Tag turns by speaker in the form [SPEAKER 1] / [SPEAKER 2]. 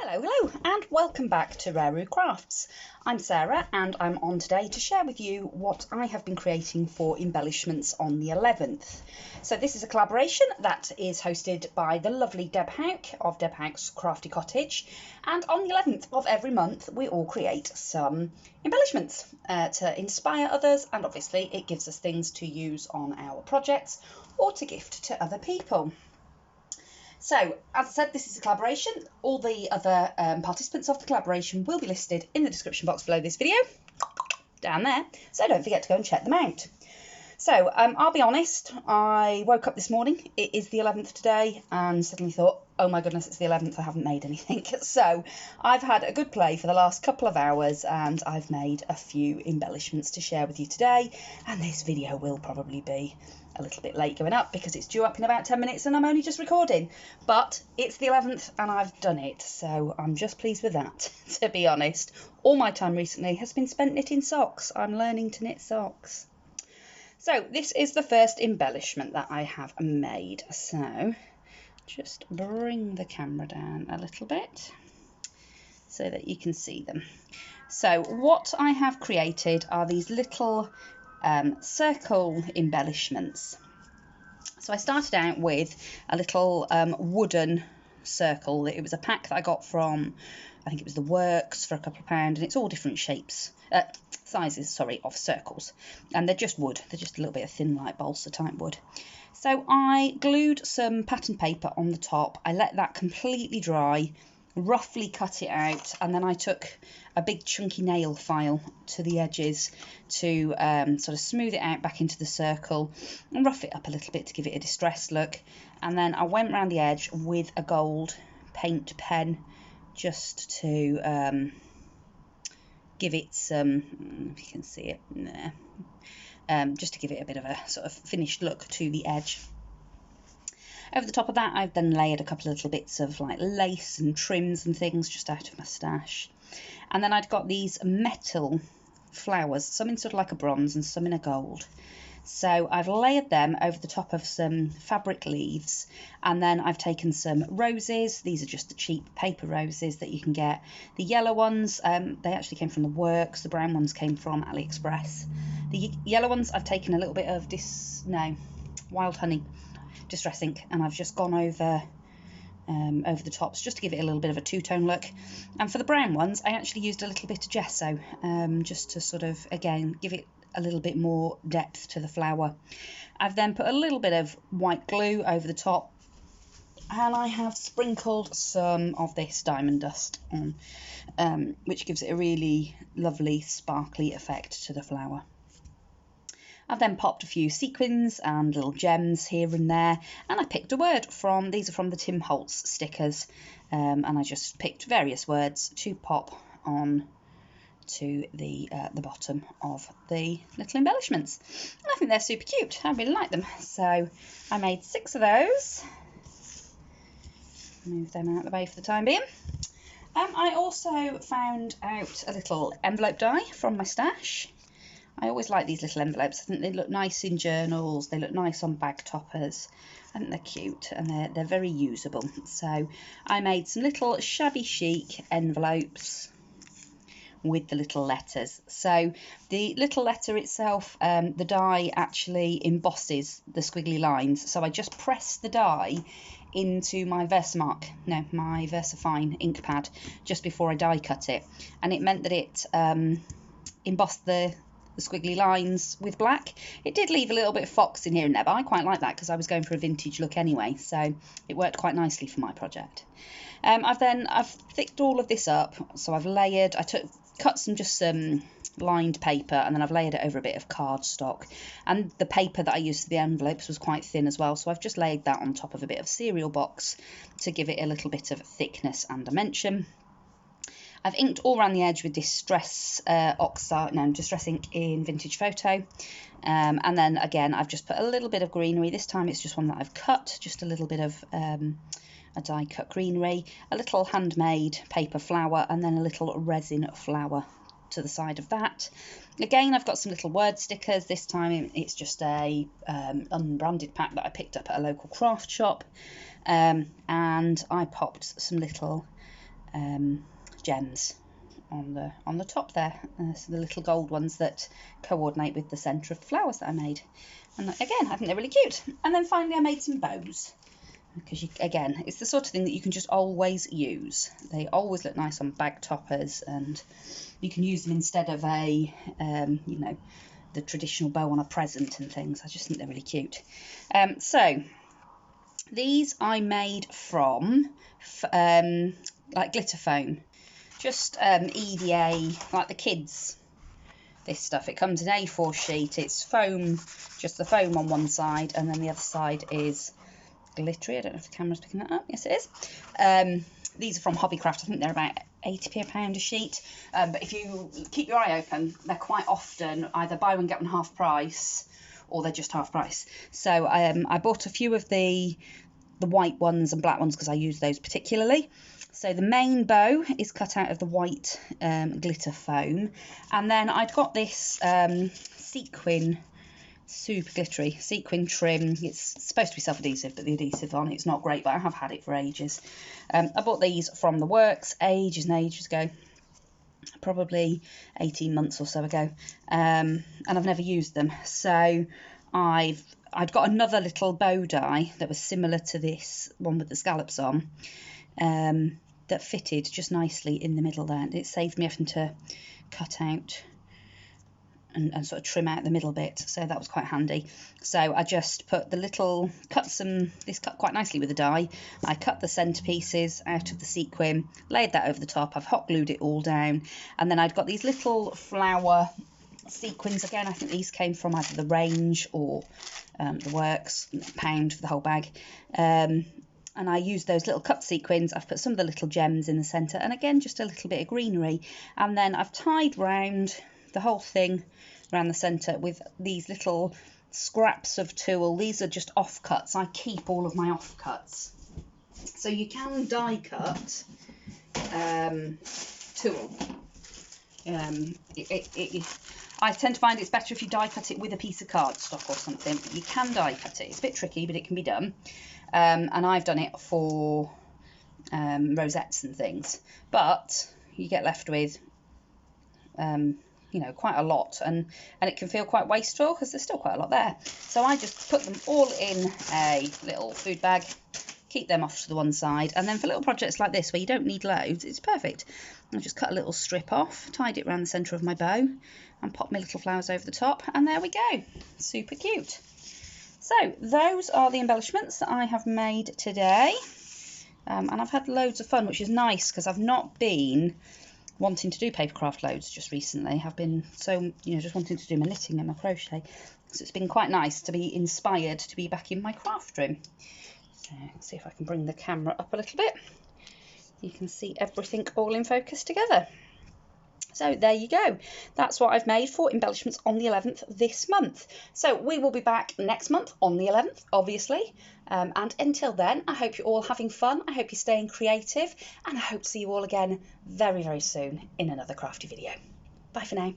[SPEAKER 1] Hello and welcome back to RareRoo Crafts. I'm Sarah and I'm on today to share with you what I have been creating for embellishments on the 11th. So this is a collaboration that is hosted by the lovely Deb Houck of Deb Houck's Crafty Cottage, and on the 11th of every month we all create some embellishments to inspire others, and obviously it gives us things to use on our projects or to gift to other people. So, as I said, this is a collaboration. All the other participants of the collaboration will be listed in the description box below this video, down there, so don't forget to go and check them out. So, I'll be honest, I woke up this morning, it is the 11th today, and suddenly thought, oh my goodness, it's the 11th, I haven't made anything. So, I've had a good play for the last couple of hours, and I've made a few embellishments to share with you today, and this video will probably be a little bit late going up because it's due up in about 10 minutes and I'm only just recording, but it's the 11th and I've done it, so I'm just pleased with that. To be honest, all my time recently has been spent knitting socks. I'm learning to knit socks. So this is the first embellishment that I have made, so just bring the camera down a little bit so that you can see them. So what I have created are these little circle embellishments. So I started out with a little wooden circle. It was a pack that I got from, I think it was the Works, for a couple of pounds, and it's all different shapes, sizes, sorry, of circles, and they're just wood. They're just a little bit of thin, like balsa type wood. So I glued some pattern paper on the top. I let that completely dry, roughly cut it out, and then I took a big chunky nail file to the edges to sort of smooth it out back into the circle and rough it up a little bit to give it a distressed look. And then I went around the edge with a gold paint pen just to give it some, if you can see it there, just to give it a bit of a sort of finished look to the edge. Over the top of that, I've then layered a couple of little bits of like lace and trims and things just out of my stash. And then I'd got these metal flowers, some in sort of like a bronze and some in a gold. So I've layered them over the top of some fabric leaves, and then I've taken some roses. These are just the cheap paper roses that you can get. The yellow ones, they actually came from the Works. The brown ones came from AliExpress. The yellow ones, I've taken a little bit of Wild Honey Distress ink, and I've just gone over the tops just to give it a little bit of a two-tone look. And for the brown ones, I actually used a little bit of gesso just to sort of, again, give it a little bit more depth to the flower. I've then put a little bit of white glue over the top, and I have sprinkled some of this diamond dust on, which gives it a really lovely sparkly effect to the flower. I've then popped a few sequins and little gems here and there, and I picked a word from, these are from the Tim Holtz stickers, and I just picked various words to pop on to the bottom of the little embellishments. And I think they're super cute. I really like them. So I made 6 of those. Move them out of the way for the time being. I also found out a little envelope die from my stash. I always like these little envelopes. I think they look nice in journals, they look nice on bag toppers. I think they're cute and they're very usable. So I made some little shabby chic envelopes with the little letters. So the little letter itself, the die actually embosses the squiggly lines. So I just press the die into my my VersaFine ink pad just before I die cut it. And it meant that it embossed the squiggly lines with black. It did leave a little bit of fox in here and there, but I quite like that because I was going for a vintage look anyway, so it worked quite nicely for my project. I've thicked all of this up, so I've layered, cut some lined paper, and then I've layered it over a bit of cardstock, and the paper that I used for the envelopes was quite thin as well, so I've just laid that on top of a bit of cereal box to give it a little bit of thickness and dimension. I've inked all around the edge with Distress ink in Vintage Photo. And then again, I've just put a little bit of greenery. This time it's just one that I've cut, just a little bit of a die cut greenery, a little handmade paper flower, and then a little resin flower to the side of that. Again, I've got some little word stickers. This time it's just a unbranded pack that I picked up at a local craft shop. And I popped some little gems on the top there, so the little gold ones that coordinate with the centre of the flowers that I made. And again, I think they're really cute. And then finally I made some bows, because again, it's the sort of thing that you can just always use. They always look nice on bag toppers, and you can use them instead of a you know, the traditional bow on a present and things. I just think they're really cute. So these I made from like glitter foam, just EVA, like the kids. This stuff, it comes in A4 sheet. It's foam, just the foam on one side, and then the other side is glittery. I don't know if the camera's picking that up. Yes, it is. These are from Hobbycraft. I think they're about 80p a pound a sheet. But if you keep your eye open, they're quite often either buy one get one half price, or they're just half price. So I bought a few of the white ones and black ones because I use those particularly. So the main bow is cut out of the white glitter foam, and then I'd got this sequin, super glittery sequin trim. It's supposed to be self-adhesive, but the adhesive on it's not great, but I have had it for ages. I bought these from the works ages and ages ago, probably 18 months or so ago, and I've never used them. So I'd got another little bow die that was similar to this one with the scallops on, that fitted just nicely in the middle there. It saved me having to cut out and sort of trim out the middle bit, so that was quite handy. So I just put the little, this cut quite nicely with the die. I cut the centre pieces out of the sequin, laid that over the top. I've hot glued it all down, and then I'd got these little flower sequins. Again, I think these came from either the range or the works, £1 for the whole bag. And I used those little cut sequins. I've put some of the little gems in the centre, and again just a little bit of greenery, and then I've tied round the whole thing around the centre with these little scraps of tulle. These are just offcuts. I keep all of my offcuts, so you can die cut tulle. I tend to find it's better if you die cut it with a piece of cardstock or something. You can die cut it. It's a bit tricky, but it can be done. And I've done it for rosettes and things, but you get left with you know, quite a lot, and it can feel quite wasteful because there's still quite a lot there. So I just put them all in a little food bag, keep them off to the one side, and then for little projects like this where you don't need loads, it's perfect. I just cut a little strip off, tied it around the centre of my bow, and popped my little flowers over the top, and there we go. Super cute. So those are the embellishments that I have made today, and I've had loads of fun, which is nice because I've not been wanting to do papercraft loads just recently. I've been so, you know, just wanting to do my knitting and my crochet, so it's been quite nice to be inspired to be back in my craft room. So let's see if I can bring the camera up a little bit. You can see everything all in focus together. So there you go. That's what I've made for embellishments on the 11th this month. So we will be back next month on the 11th, obviously. And until then, I hope you're all having fun. I hope you're staying creative. And I hope to see you all again very, very soon in another crafty video. Bye for now.